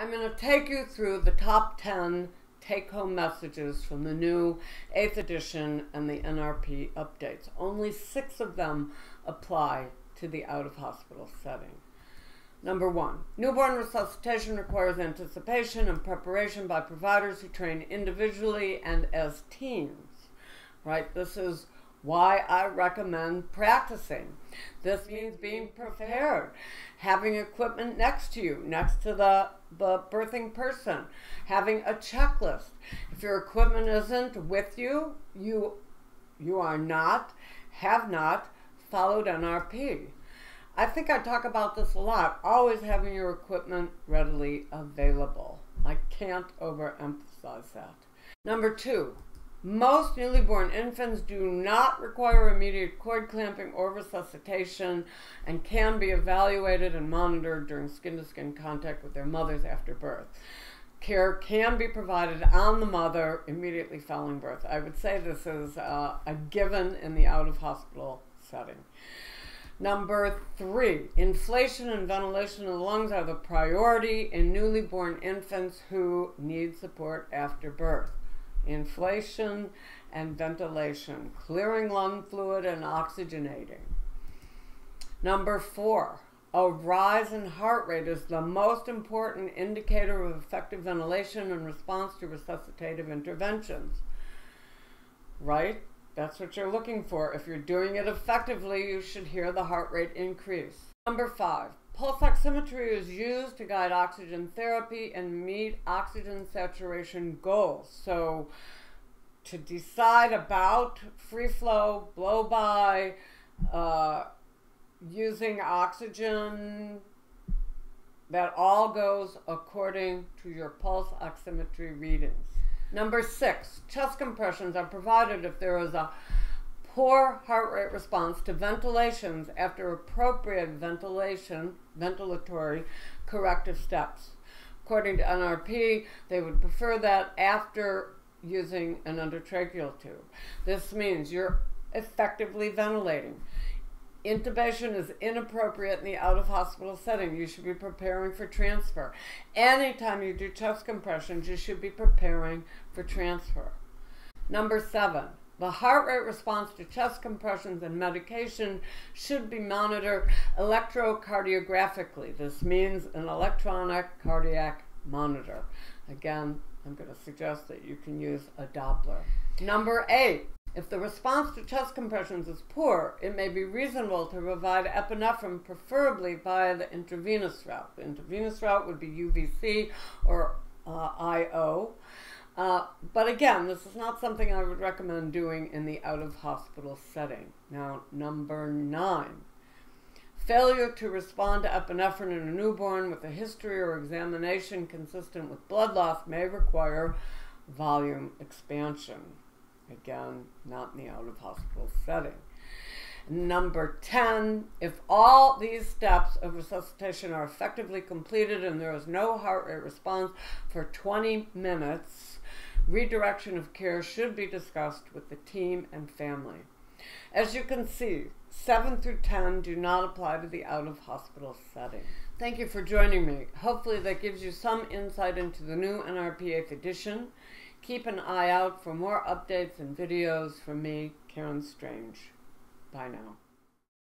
I'm going to take you through the top 10 take-home messages from the new 8th edition and the NRP updates. Only 6 of them apply to the out-of-hospital setting. Number 1, newborn resuscitation requires anticipation and preparation by providers who train individually and as teams. Right? This is why I recommend practicing. This means being prepared, having equipment next to you, next to the birthing person, having a checklist. If your equipment isn't with you, you have not followed NRP. I think I talk about this a lot, always having your equipment readily available. I can't overemphasize that. Number 2, most newly born infants do not require immediate cord clamping or resuscitation and can be evaluated and monitored during skin-to-skin contact with their mothers after birth. Care can be provided on the mother immediately following birth. I would say this is a given in the out-of-hospital setting. Number 3, inflation and ventilation of the lungs are the priority in newly born infants who need support after birth. Inflation and ventilation, clearing lung fluid and oxygenating. Number 4, a rise in heart rate is the most important indicator of effective ventilation in response to resuscitative interventions. Right? That's what you're looking for. If you're doing it effectively, you should hear the heart rate increase. Number 5, pulse oximetry is used to guide oxygen therapy and meet oxygen saturation goals. So to decide about free flow, blow by, using oxygen, that all goes according to your pulse oximetry readings. Number 6, chest compressions are provided if there is a poor heart rate response to ventilations after appropriate ventilatory corrective steps. According to NRP, they would prefer that after using an endotracheal tube. This means you're effectively ventilating. Intubation is inappropriate in the out-of-hospital setting. You should be preparing for transfer. Anytime you do chest compressions, you should be preparing for transfer. Number 7, the heart rate response to chest compressions and medication should be monitored electrocardiographically. This means an electronic cardiac monitor. Again, I'm going to suggest that you can use a Doppler. Number 8, if the response to chest compressions is poor, it may be reasonable to provide epinephrine, preferably via the intravenous route. The intravenous route would be UVC or IO. But again, this is not something I would recommend doing in the out-of-hospital setting. Now, number 9. Failure to respond to epinephrine in a newborn with a history or examination consistent with blood loss may require volume expansion. Again, not in the out-of-hospital setting. Number 10, if all these steps of resuscitation are effectively completed and there is no heart rate response for 20 minutes, redirection of care should be discussed with the team and family. As you can see, 7 through 10 do not apply to the out-of-hospital setting. Thank you for joining me. Hopefully that gives you some insight into the new NRP 8th edition. Keep an eye out for more updates and videos from me, Karen Strange. Bye now.